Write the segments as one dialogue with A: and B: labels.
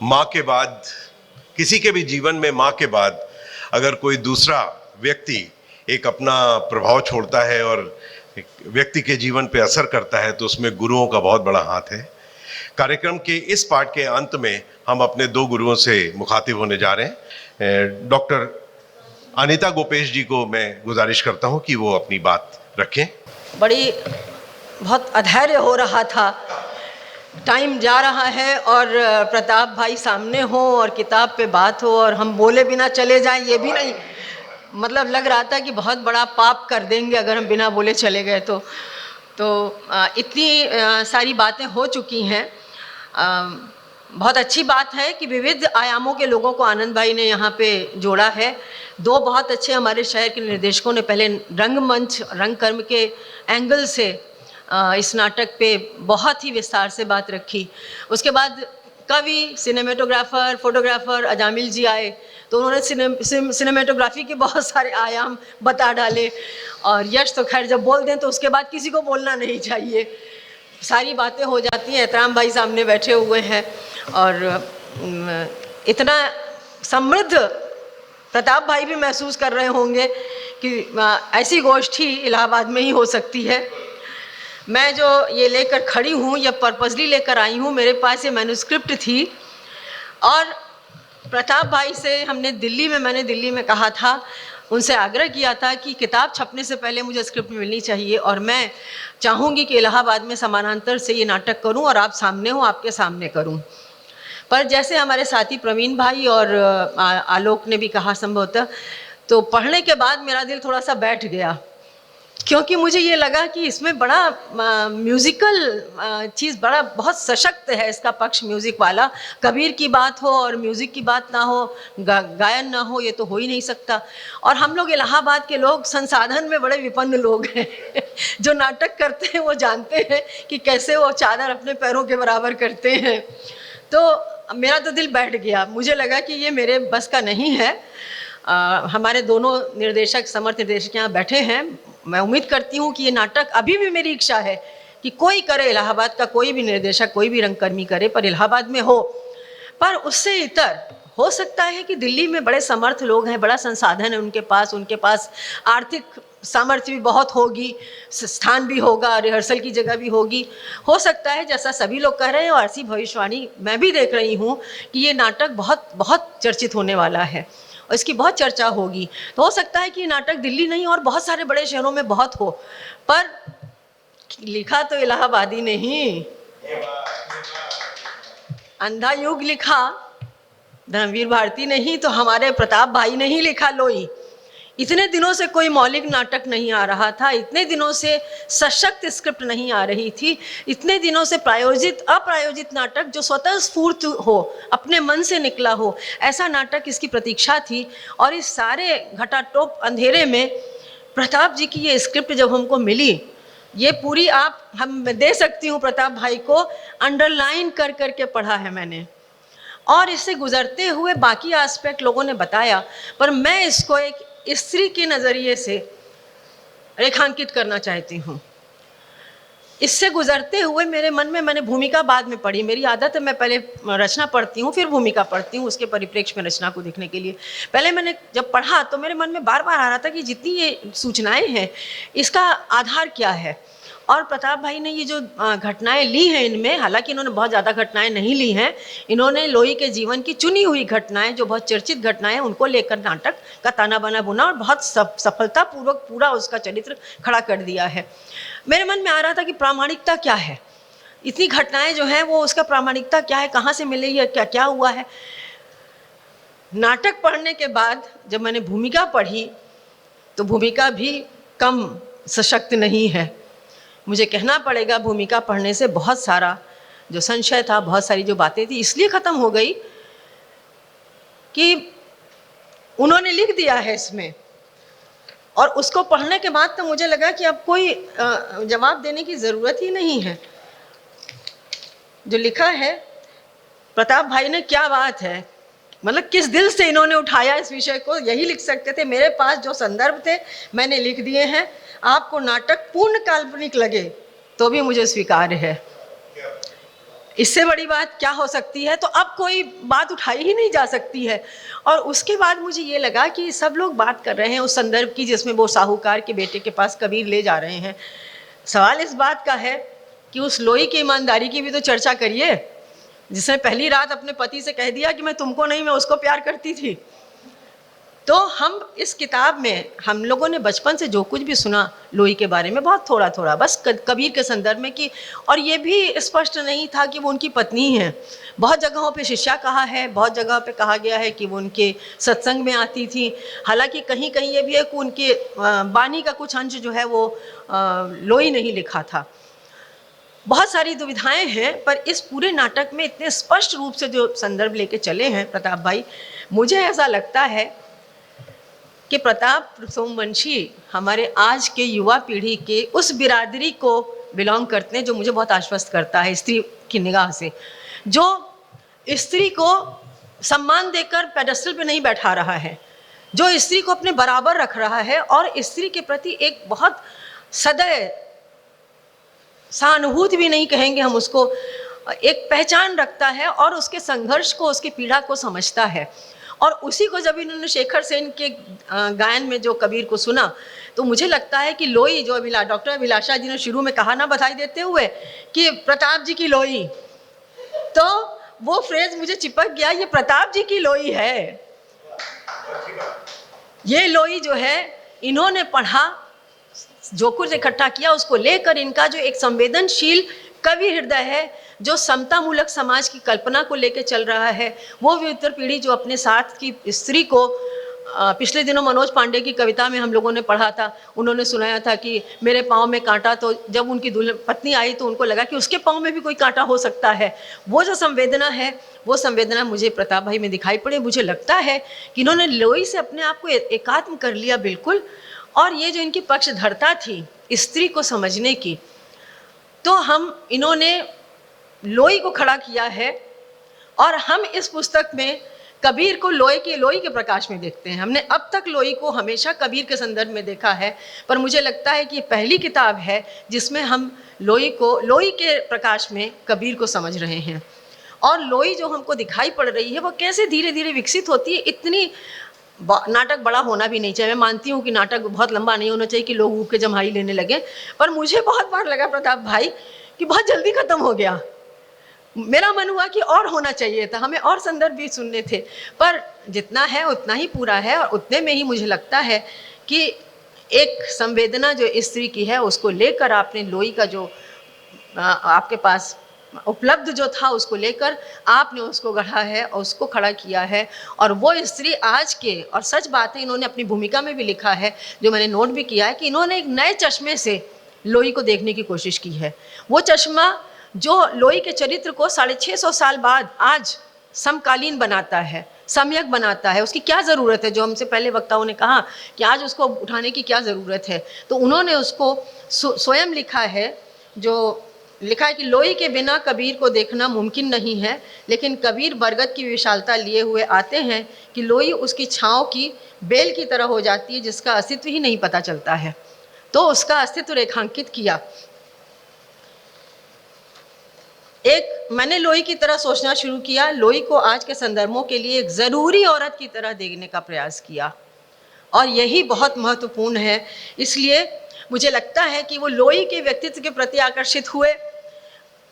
A: माँ के बाद, किसी के भी जीवन में माँ के बाद अगर कोई दूसरा व्यक्ति एक अपना प्रभाव छोड़ता है और व्यक्ति के जीवन पे असर करता है तो उसमें गुरुओं का बहुत बड़ा हाथ है। कार्यक्रम के इस पार्ट के अंत में हम अपने दो गुरुओं से मुखातिब होने जा रहे हैं। डॉक्टर अनीता गोपेश जी को मैं गुजारिश करता हूं कि वो अपनी बात रखें।
B: बहुत अधैर्य हो रहा था, टाइम जा रहा है और प्रताप भाई सामने हो और किताब पे बात हो और हम बोले बिना चले जाएं, ये भी नहीं, मतलब लग रहा था कि बहुत बड़ा पाप कर देंगे अगर हम बिना बोले चले गए तो इतनी सारी बातें हो चुकी हैं। बहुत अच्छी बात है कि विविध आयामों के लोगों को आनंद भाई ने यहाँ पे जोड़ा है। दो बहुत अच्छे हमारे शहर के निर्देशकों ने पहले रंगमंच, रंगकर्म के एंगल से इस नाटक पे बहुत ही विस्तार से बात रखी। उसके बाद कवि, सिनेमेटोग्राफर, फोटोग्राफर अजामिल जी आए तो उन्होंने सिनेमेटोग्राफी के बहुत सारे आयाम बता डाले। और यश तो खैर जब बोल दें तो उसके बाद किसी को बोलना नहीं चाहिए, सारी बातें हो जाती हैं। एहतराम भाई सामने बैठे हुए हैं और इतना समृद्ध प्रताप भाई भी महसूस कर रहे होंगे कि ऐसी गोष्ठी इलाहाबाद में ही हो सकती है। मैं जो ये लेकर खड़ी हूँ, ये पर्पसली लेकर आई हूँ। मेरे पास ये मैन्युस्क्रिप्ट थी और प्रताप भाई से मैंने दिल्ली में कहा था, उनसे आग्रह किया था कि किताब छपने से पहले मुझे स्क्रिप्ट मिलनी चाहिए और मैं चाहूँगी कि इलाहाबाद में समानांतर से ये नाटक करूँ और आप सामने हो, आपके सामने करूँ। पर जैसे हमारे साथी प्रवीण भाई और आलोक ने भी कहा संभवतः, तो पढ़ने के बाद मेरा दिल थोड़ा सा बैठ गया, क्योंकि मुझे ये लगा कि इसमें बड़ा म्यूज़िकल चीज़ बहुत सशक्त है। इसका पक्ष म्यूज़िक वाला, कबीर की बात हो और म्यूज़िक की बात ना हो, गायन ना हो, ये तो हो ही नहीं सकता। और हम लोग इलाहाबाद के लोग संसाधन में बड़े विपन्न लोग हैं जो नाटक करते हैं वो जानते हैं कि कैसे वो चादर अपने पैरों के बराबर करते हैं। तो मेरा तो दिल बैठ गया, मुझे लगा कि ये मेरे बस का नहीं है। हमारे दोनों निर्देशक, समर्थ निर्देशक यहाँ बैठे हैं। मैं उम्मीद करती हूँ कि ये नाटक, अभी भी मेरी इच्छा है कि कोई करे, इलाहाबाद का कोई भी निर्देशक, कोई भी रंगकर्मी करे, पर इलाहाबाद में हो। पर उससे इतर हो सकता है कि दिल्ली में बड़े समर्थ लोग हैं, बड़ा संसाधन है उनके पास आर्थिक सामर्थ्य भी बहुत होगी, स्थान भी होगा, रिहर्सल की जगह भी होगी। हो सकता है, जैसा सभी लोग कह रहे हैं और ऐसी भविष्यवाणी मैं भी देख रही हूँ कि ये नाटक बहुत बहुत चर्चित होने वाला है और इसकी बहुत चर्चा होगी। तो हो सकता है कि नाटक दिल्ली नहीं और बहुत सारे बड़े शहरों में बहुत हो, पर लिखा तो इलाहाबादी ने ही। अंधा युग लिखा धर्मवीर भारती ने ही, तो हमारे प्रताप भाई ने ही लिखा। लोई, इतने दिनों से कोई मौलिक नाटक नहीं आ रहा था, इतने दिनों से सशक्त स्क्रिप्ट नहीं आ रही थी, इतने दिनों से प्रायोजित अप्रायोजित नाटक जो स्वतः स्फूर्त हो, अपने मन से निकला हो, ऐसा नाटक इसकी प्रतीक्षा थी। और इस सारे घटाटोप अंधेरे में प्रताप जी की ये स्क्रिप्ट जब हमको मिली, ये पूरी हम दे सकती हूँ प्रताप भाई को, अंडरलाइन कर करके पढ़ा है मैंने। और इससे गुजरते हुए बाकी एस्पेक्ट लोगों ने बताया, पर मैं इसको एक स्त्री के नज़रिए से रेखांकित करना चाहती हूँ। इससे गुजरते हुए मेरे मन में, मैंने भूमिका बाद में पढ़ी, मेरी आदत है मैं पहले रचना पढ़ती हूँ फिर भूमिका पढ़ती हूँ, उसके परिप्रेक्ष्य में रचना को देखने के लिए। पहले मैंने जब पढ़ा तो मेरे मन में बार बार आ रहा था कि जितनी ये सूचनाएं हैं इसका आधार क्या है। और प्रताप भाई ने ये जो घटनाएं ली हैं इनमें, हालांकि इन्होंने बहुत ज़्यादा घटनाएं नहीं ली हैं, इन्होंने लोही के जीवन की चुनी हुई घटनाएं, जो बहुत चर्चित घटनाएं, उनको लेकर नाटक का ताना बाना बुना और बहुत सफलतापूर्वक पूरा उसका चरित्र खड़ा कर दिया है। मेरे मन में आ रहा था कि प्रामाणिकता क्या है, इतनी घटनाएं जो हैं वो उसका प्रामाणिकता क्या है, कहाँ से मिली है, क्या क्या हुआ है। नाटक पढ़ने के बाद जब मैंने भूमिका पढ़ी तो भूमिका भी कम सशक्त नहीं है। मुझे कहना पड़ेगा, भूमिका पढ़ने से बहुत सारा जो संशय था, बहुत सारी जो बातें थी, इसलिए ख़त्म हो गई कि उन्होंने लिख दिया है इसमें। और उसको पढ़ने के बाद तो मुझे लगा कि अब कोई जवाब देने की ज़रूरत ही नहीं है। जो लिखा है प्रताप भाई ने, क्या बात है, मतलब किस दिल से इन्होंने उठाया इस विषय को, यही लिख सकते थे। मेरे पास जो संदर्भ थे मैंने लिख दिए हैं। आपको नाटक पूर्ण काल्पनिक लगे तो भी मुझे स्वीकार्य है। इससे बड़ी बात क्या हो सकती है? तो अब कोई बात उठाई ही नहीं जा सकती है। और उसके बाद मुझे ये लगा कि सब लोग बात कर रहे हैं उस संदर्भ की जिसमें वो साहूकार के बेटे के पास कबीर ले जा रहे हैं। सवाल इस बात का है कि उस लोई की ईमानदारी की भी तो चर्चा करिए, जिसने पहली रात अपने पति से कह दिया कि मैं तुमको नहीं, मैं उसको प्यार करती थी। तो हम इस किताब में हम लोगों ने बचपन से जो कुछ भी सुना लोई के बारे में, बहुत थोड़ा थोड़ा बस कबीर के संदर्भ में कि, और ये भी स्पष्ट नहीं था कि वो उनकी पत्नी है। बहुत जगहों पे शिष्या कहा है, बहुत जगह पे कहा गया है कि वो उनके सत्संग में आती थी। हालांकि कहीं कहीं ये भी है कि उनके वाणी का कुछ अंश जो है वो लोई नहीं लिखा था। बहुत सारी दुविधाएं हैं, पर इस पूरे नाटक में इतने स्पष्ट रूप से जो संदर्भ लेके चले हैं प्रताप भाई, मुझे ऐसा लगता है कि प्रताप सोमवंशी हमारे आज के युवा पीढ़ी के उस बिरादरी को बिलोंग करते हैं जो मुझे बहुत आश्वस्त करता है स्त्री की निगाह से, जो स्त्री को सम्मान देकर पेडेस्टल पे नहीं बैठा रहा है, जो स्त्री को अपने बराबर रख रहा है और स्त्री के प्रति एक बहुत सदैव सहानुभूति भी नहीं कहेंगे हम उसको, एक पहचान रखता है और उसके संघर्ष को, उसकी पीड़ा को समझता है। और उसी को जब इन्होंने शेखर सेन के गायन में जो कबीर को सुना, तो मुझे लगता है कि लोई जो डॉक्टर अभिलाषा जी ने शुरू में कहा ना बधाई देते हुए कि प्रताप जी की लोई, तो वो फ्रेज मुझे चिपक गया, ये प्रताप जी की लोई है। ये लोई जो है इन्होंने पढ़ा, जो कुछ इकट्ठा किया उसको लेकर इनका जो एक संवेदनशील कवि हृदय है, जो समता मूलक समाज की कल्पना को लेकर चल रहा है, वो भी उत्तर पीढ़ी जो अपने साथ की स्त्री को, पिछले दिनों मनोज पांडे की कविता में हम लोगों ने पढ़ा था, उन्होंने सुनाया था कि मेरे पाँव में कांटा, तो जब उनकी दुल्हन पत्नी आई तो उनको लगा कि उसके पाँव में भी कोई कांटा हो सकता है। वो जो संवेदना है, वो संवेदना मुझे प्रताप भाई में दिखाई पड़े। मुझे लगता है कि इन्होंने लोई से अपने आप को एकात्म कर लिया बिल्कुल। और ये जो इनकी पक्षधरता थी स्त्री को समझने की, तो इन्होंने लोई को खड़ा किया है। और हम इस पुस्तक में कबीर को लोई के प्रकाश में देखते हैं। हमने अब तक लोई को हमेशा कबीर के संदर्भ में देखा है, पर मुझे लगता है कि पहली किताब है जिसमें हम लोई के प्रकाश में कबीर को समझ रहे हैं। और लोई जो हमको दिखाई पड़ रही है वो कैसे धीरे धीरे विकसित होती है। इतनी नाटक बड़ा होना भी नहीं चाहिए। मैं मानती हूँ कि नाटक बहुत लंबा नहीं होना चाहिए कि लोग ऊब के जम्हाई लेने लगे, पर मुझे बहुत बार लगा प्रताप भाई कि बहुत जल्दी खत्म हो गया। मेरा मन हुआ कि और होना चाहिए था, हमें और संदर्भ भी सुनने थे, पर जितना है उतना ही पूरा है। और उतने में ही मुझे लगता है कि एक संवेदना जो स्त्री की है उसको लेकर आपने लोई का जो आपके पास उपलब्ध जो था उसको लेकर आपने उसको गढ़ा है और उसको खड़ा किया है। और वो स्त्री आज के, और सच बात है इन्होंने अपनी भूमिका में भी लिखा है, जो मैंने नोट भी किया है, कि इन्होंने एक नए चश्मे से लोई को देखने की कोशिश की है। वो चश्मा जो लोई के चरित्र को 650 साल बाद आज समकालीन बनाता है, सम्यक बनाता है। उसकी क्या ज़रूरत है, जो हमसे पहले वक्ताओं ने कहा कि आज उसको उठाने की क्या ज़रूरत है, तो उन्होंने उसको स्वयं लिखा है। जो लिखा है कि लोई के बिना कबीर को देखना मुमकिन नहीं है, लेकिन कबीर बरगद की विशालता लिए हुए आते हैं कि लोई उसकी छाँव की बेल की तरह हो जाती है जिसका अस्तित्व ही नहीं पता चलता है। तो उसका अस्तित्व रेखांकित किया। मैंने लोई की तरह सोचना शुरू किया, लोई को आज के संदर्भों के लिए एक ज़रूरी औरत की तरह देखने का प्रयास किया, और यही बहुत महत्वपूर्ण है। इसलिए मुझे लगता है कि वो लोई के व्यक्तित्व के प्रति आकर्षित हुए,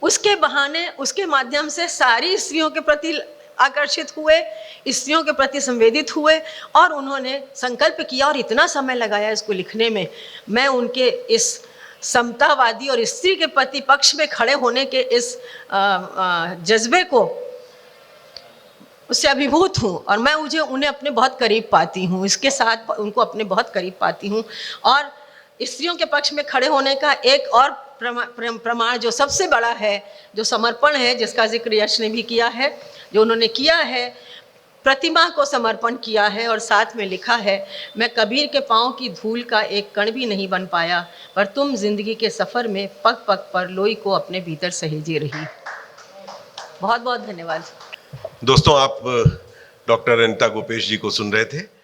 B: उसके बहाने, उसके माध्यम से सारी स्त्रियों के प्रति आकर्षित हुए, स्त्रियों के प्रति संवेदित हुए, और उन्होंने संकल्प किया और इतना समय लगाया इसको लिखने में। मैं उनके इस समतावादी और स्त्री के प्रति पक्ष में खड़े होने के इस जज्बे को, उससे अभिभूत हूँ, और मैं उन्हें अपने बहुत करीब पाती हूँ, इसके साथ उनको अपने बहुत करीब पाती हूँ। और स्त्रियों के पक्ष में खड़े होने का एक और प्रमाण जो सबसे बड़ा है, जो समर्पण है, जिसका जिक्र यश ने भी किया है, जो उन्होंने किया है, प्रतिमा को समर्पण किया है और साथ में लिखा है, मैं कबीर के पाँव की धूल का एक कण भी नहीं बन पाया, पर तुम जिंदगी के सफ़र में पग पग पर लोई को अपने भीतर सहेजे रही। बहुत बहुत धन्यवाद।
A: दोस्तों, आप डॉक्टर अनिता गोपेश जी को सुन रहे थे।